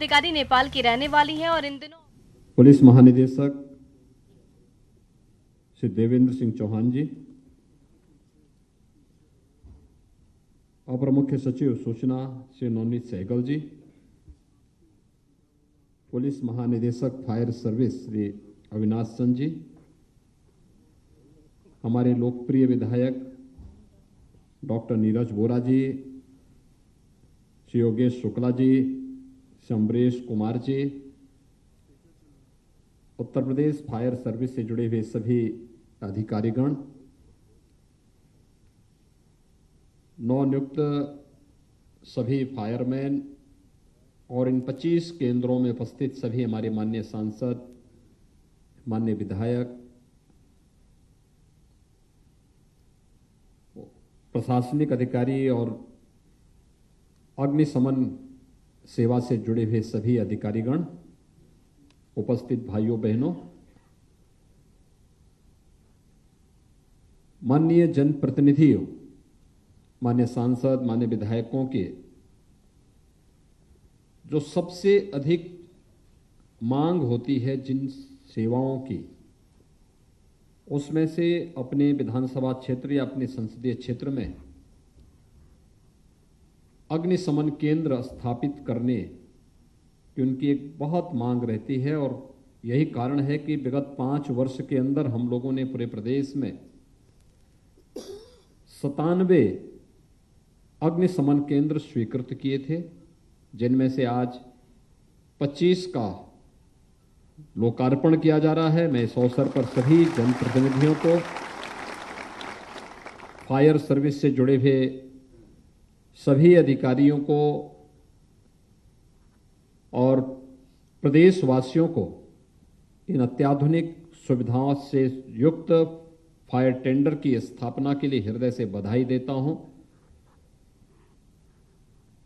अधिकारी नेपाल की रहने वाली हैं और इन दिनों पुलिस महानिदेशक श्री देवेंद्र सिंह चौहान जी, अपर मुख्य सचिव सूचना श्री नवनीत सहगल जी, पुलिस महानिदेशक फायर सर्विस श्री अविनाश चंद जी, हमारे लोकप्रिय विधायक डॉक्टर नीरज बोरा जी, श्री योगेश शुक्ला जी, श्री अम्बरेश कुमार जी, उत्तर प्रदेश फायर सर्विस से जुड़े हुए सभी अधिकारीगण, नवनियुक्त सभी फायरमैन और इन 25 केंद्रों में उपस्थित सभी हमारे माननीय सांसद, माननीय विधायक, प्रशासनिक अधिकारी और अग्निशमन सेवा से जुड़े हुए सभी अधिकारीगण, उपस्थित भाइयों बहनों, माननीय जनप्रतिनिधियों, माननीय सांसद, माननीय विधायकों के जो सबसे अधिक मांग होती है जिन सेवाओं की, उसमें से अपने विधानसभा क्षेत्र या अपने संसदीय क्षेत्र में अग्निशमन केंद्र स्थापित करने की उनकी एक बहुत मांग रहती है। और यही कारण है कि विगत 5 वर्ष के अंदर हम लोगों ने पूरे प्रदेश में 97 अग्निशमन केंद्र स्वीकृत किए थे, जिनमें से आज 25 का लोकार्पण किया जा रहा है। मैं इस अवसर पर सभी जनप्रतिनिधियों को, फायर सर्विस से जुड़े हुए सभी अधिकारियों को और प्रदेशवासियों को इन अत्याधुनिक सुविधाओं से युक्त फायर टेंडर की स्थापना के लिए हृदय से बधाई देता हूं।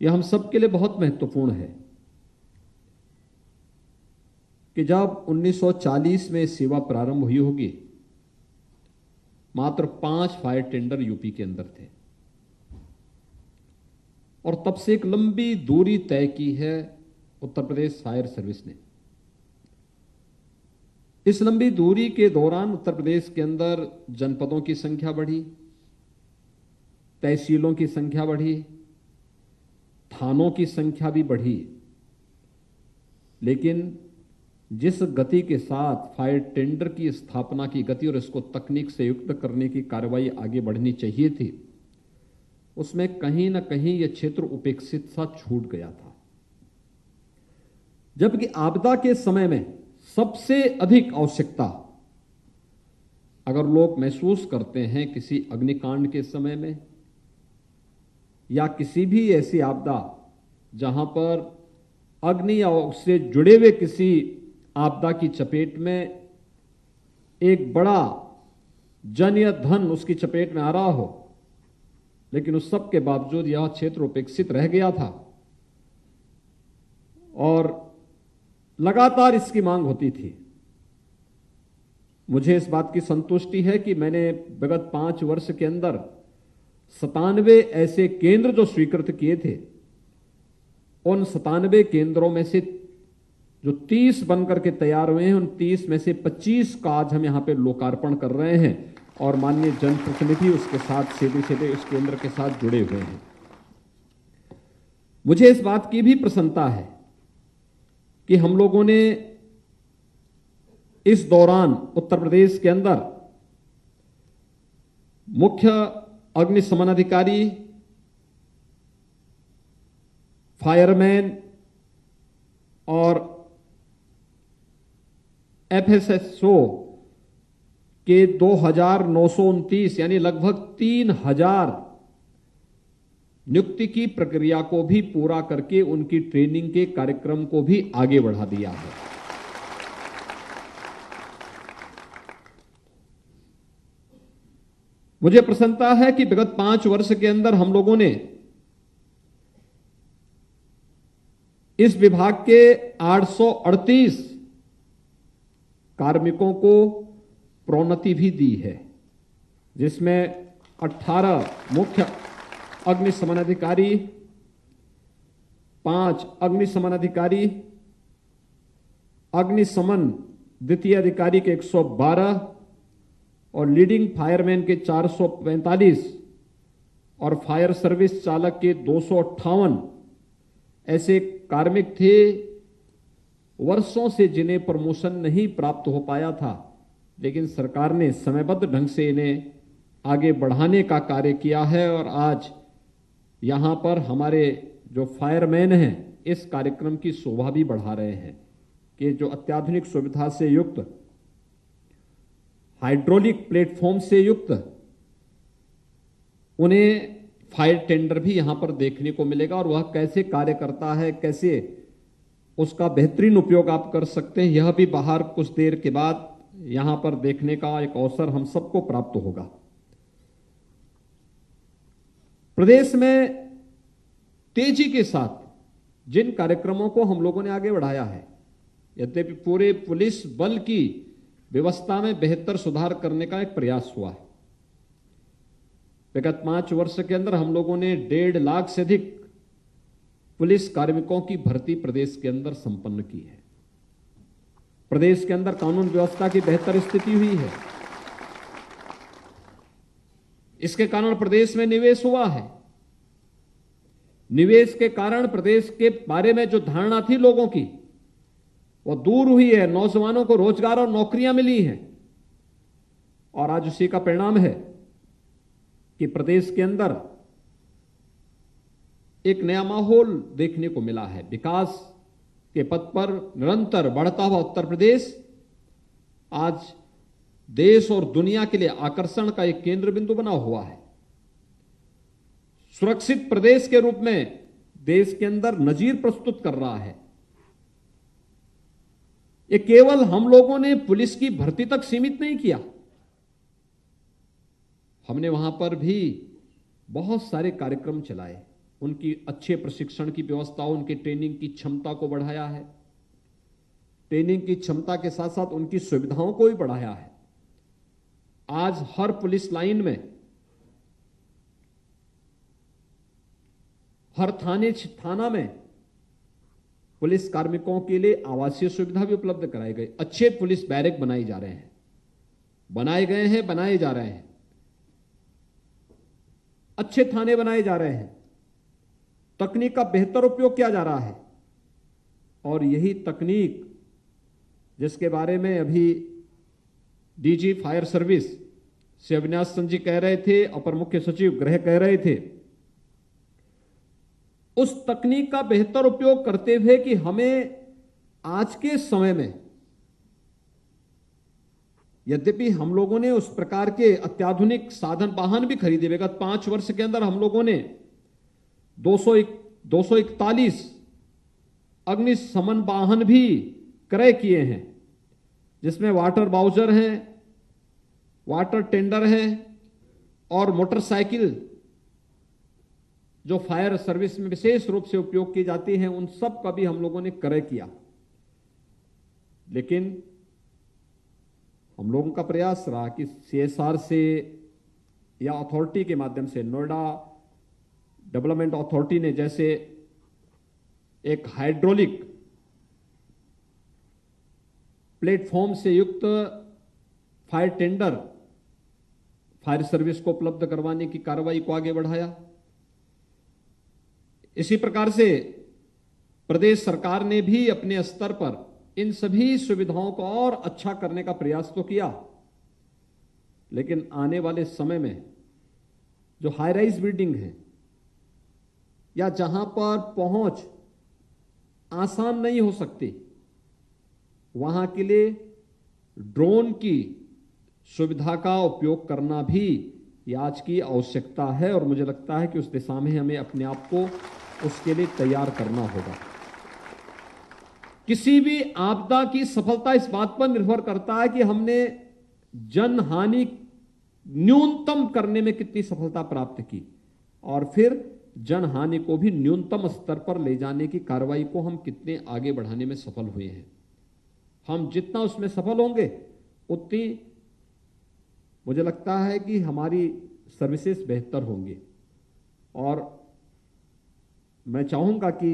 यह हम सबके लिए बहुत महत्वपूर्ण है कि जब 1940 में सेवा प्रारंभ हुई होगी, मात्र 5 फायर टेंडर यूपी के अंदर थे और तब से एक लंबी दूरी तय की है उत्तर प्रदेश फायर सर्विस ने। इस लंबी दूरी के दौरान उत्तर प्रदेश के अंदर जनपदों की संख्या बढ़ी, तहसीलों की संख्या बढ़ी, थानों की संख्या भी बढ़ी, लेकिन जिस गति के साथ फायर टेंडर की स्थापना की गति और इसको तकनीक से युक्त करने की कार्रवाई आगे बढ़नी चाहिए थी, उसमें कहीं ना कहीं यह क्षेत्र उपेक्षित सा छूट गया था। जबकि आपदा के समय में सबसे अधिक आवश्यकता अगर लोग महसूस करते हैं किसी अग्निकांड के समय में या किसी भी ऐसी आपदा जहां पर अग्नि या उससे जुड़े हुए किसी आपदा की चपेट में एक बड़ा जन या धन उसकी चपेट में आ रहा हो, लेकिन उस सब के बावजूद यह क्षेत्र उपेक्षित रह गया था और लगातार इसकी मांग होती थी। मुझे इस बात की संतुष्टि है कि मैंने विगत 5 वर्ष के अंदर 97 ऐसे केंद्र जो स्वीकृत किए थे, उन 97 केंद्रों में से जो 30 बनकर के तैयार हुए हैं, उन 30 में से 25 का आज हम यहां पे लोकार्पण कर रहे हैं और माननीय जनप्रतिनिधि उसके साथ सीधे सीधे इस केंद्र के साथ जुड़े हुए हैं। मुझे इस बात की भी प्रसन्नता है कि हम लोगों ने इस दौरान उत्तर प्रदेश के अंदर मुख्य अग्निशमन अधिकारी, फायरमैन और एफएसएसओ के 2,929 यानी लगभग 3,000 नियुक्ति की प्रक्रिया को भी पूरा करके उनकी ट्रेनिंग के कार्यक्रम को भी आगे बढ़ा दिया है। मुझे प्रसन्नता है कि विगत 5 वर्ष के अंदर हम लोगों ने इस विभाग के 838 कार्मिकों को प्रोन्नति भी दी है, जिसमें 18 मुख्य अग्निशमन अधिकारी, 5 अग्निशमन अधिकारी, अग्निशमन द्वितीय अधिकारी के 112 और लीडिंग फायरमैन के 445 और फायर सर्विस चालक के 258 ऐसे कार्मिक थे वर्षों से जिन्हें प्रमोशन नहीं प्राप्त हो पाया था, लेकिन सरकार ने समयबद्ध ढंग से इन्हें आगे बढ़ाने का कार्य किया है और आज यहां पर हमारे जो फायरमैन हैं इस कार्यक्रम की शोभा भी बढ़ा रहे हैं कि जो अत्याधुनिक सुविधा से युक्त, हाइड्रोलिक प्लेटफॉर्म से युक्त उन्हें फायर टेंडर भी यहां पर देखने को मिलेगा और वह कैसे कार्य करता है, कैसे उसका बेहतरीन उपयोग आप कर सकते हैं, यह भी बाहर कुछ देर के बाद यहां पर देखने का एक अवसर हम सबको प्राप्त होगा। प्रदेश में तेजी के साथ जिन कार्यक्रमों को हम लोगों ने आगे बढ़ाया है, यद्यपि पूरे पुलिस बल की व्यवस्था में बेहतर सुधार करने का एक प्रयास हुआ है। विगत 5 वर्ष के अंदर हम लोगों ने 1.5 लाख से अधिक पुलिस कार्मिकों की भर्ती प्रदेश के अंदर संपन्न की है। प्रदेश के अंदर कानून व्यवस्था की बेहतर स्थिति हुई है। इसके कारण प्रदेश में निवेश हुआ है। निवेश के कारण प्रदेश के बारे में जो धारणा थी लोगों की वो दूर हुई है। नौजवानों को रोजगार और नौकरियां मिली हैं और आज उसी का परिणाम है कि प्रदेश के अंदर एक नया माहौल देखने को मिला है। विकास के पथ पर निरंतर बढ़ता हुआ उत्तर प्रदेश आज देश और दुनिया के लिए आकर्षण का एक केंद्र बिंदु बना हुआ है। सुरक्षित प्रदेश के रूप में देश के अंदर नजीर प्रस्तुत कर रहा है। ये केवल हम लोगों ने पुलिस की भर्ती तक सीमित नहीं किया, हमने वहां पर भी बहुत सारे कार्यक्रम चलाए, उनकी अच्छे प्रशिक्षण की व्यवस्था, उनकी ट्रेनिंग की क्षमता को बढ़ाया है। ट्रेनिंग की क्षमता के साथ साथ उनकी सुविधाओं को भी बढ़ाया है। आज हर पुलिस लाइन में, हर थाना में पुलिस कार्मिकों के लिए आवासीय सुविधा भी उपलब्ध कराई गई। अच्छे पुलिस बैरक बनाए जा रहे हैं, बनाए गए हैं, बनाए जा रहे हैं। अच्छे थाने बनाए जा रहे हैं। तकनीक का बेहतर उपयोग किया जा रहा है और यही तकनीक जिसके बारे में अभी DG fire service Shri Avinash Singh ji कह रहे थे, अपर मुख्य सचिव गृह कह रहे थे, उस तकनीक का बेहतर उपयोग करते हुए कि हमें आज के समय में, यद्यपि हम लोगों ने उस प्रकार के अत्याधुनिक साधन वाहन भी खरीदे, विगत 5 वर्ष के अंदर हम लोगों ने 241 अग्निशमन वाहन भी क्रय किए हैं, जिसमें वाटर बाउजर हैं, वाटर टेंडर हैं और मोटरसाइकिल जो फायर सर्विस में विशेष रूप से उपयोग की जाती हैं, उन सब का भी हम लोगों ने क्रय किया। लेकिन हम लोगों का प्रयास रहा कि सीएसआर से या अथॉरिटी के माध्यम से, नोएडा डेवलपमेंट अथॉरिटी ने जैसे एक हाइड्रोलिक प्लेटफॉर्म से युक्त फायर टेंडर फायर सर्विस को उपलब्ध करवाने की कार्रवाई को आगे बढ़ाया। इसी प्रकार से प्रदेश सरकार ने भी अपने स्तर पर इन सभी सुविधाओं को और अच्छा करने का प्रयास तो किया, लेकिन आने वाले समय में जो हाई राइज बिल्डिंग है या जहां पर पहुंच आसान नहीं हो सकती, वहां के लिए ड्रोन की सुविधा का उपयोग करना भी ये आज की आवश्यकता है और मुझे लगता है कि उस दिशा में हमें अपने आप को उसके लिए तैयार करना होगा। किसी भी आपदा की सफलता इस बात पर निर्भर करता है कि हमने जनहानि न्यूनतम करने में कितनी सफलता प्राप्त की और फिर जनहानि को भी न्यूनतम स्तर पर ले जाने की कार्रवाई को हम कितने आगे बढ़ाने में सफल हुए हैं। हम जितना उसमें सफल होंगे उतनी मुझे लगता है कि हमारी सर्विसेज बेहतर होंगी और मैं चाहूंगा कि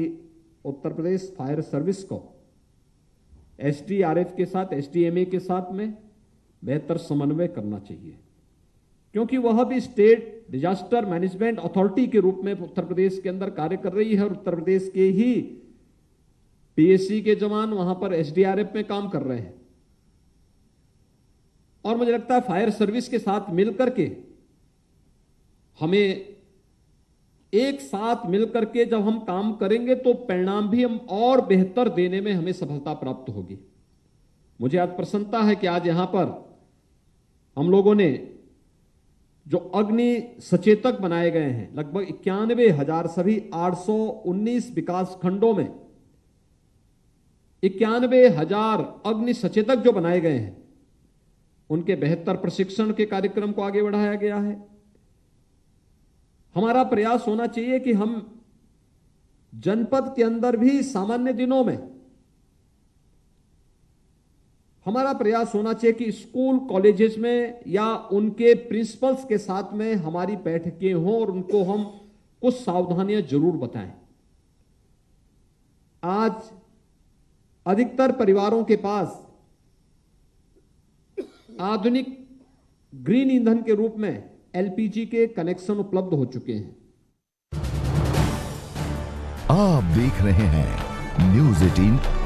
उत्तर प्रदेश फायर सर्विस को एसडीआरएफ के साथ, एसडीएमए के साथ में बेहतर समन्वय करना चाहिए, क्योंकि वह भी स्टेट डिजास्टर मैनेजमेंट अथॉरिटी के रूप में उत्तर प्रदेश के अंदर कार्य कर रही है और उत्तर प्रदेश के ही पीएससी के जवान वहां पर एसडीआरएफ में काम कर रहे हैं। और मुझे लगता है फायर सर्विस के साथ मिलकर के हमें एक साथ मिलकर के जब हम काम करेंगे तो परिणाम भी हम और बेहतर देने में हमें सफलता प्राप्त होगी। मुझे आज प्रसन्नता है कि आज यहां पर हम लोगों ने जो अग्नि सचेतक बनाए गए हैं, लगभग 91,000 सभी 819 विकास खंडों में 91,000 अग्नि सचेतक जो बनाए गए हैं, उनके बेहतर प्रशिक्षण के कार्यक्रम को आगे बढ़ाया गया है। हमारा प्रयास होना चाहिए कि हम जनपद के अंदर भी सामान्य दिनों में हमारा प्रयास होना चाहिए कि स्कूल कॉलेजेस में या उनके प्रिंसिपल्स के साथ में हमारी बैठकें हों और उनको हम कुछ सावधानियां जरूर बताएं। आज अधिकतर परिवारों के पास आधुनिक ग्रीन ईंधन के रूप में एलपीजी के कनेक्शन उपलब्ध हो चुके हैं। आप देख रहे हैं न्यूज़ 18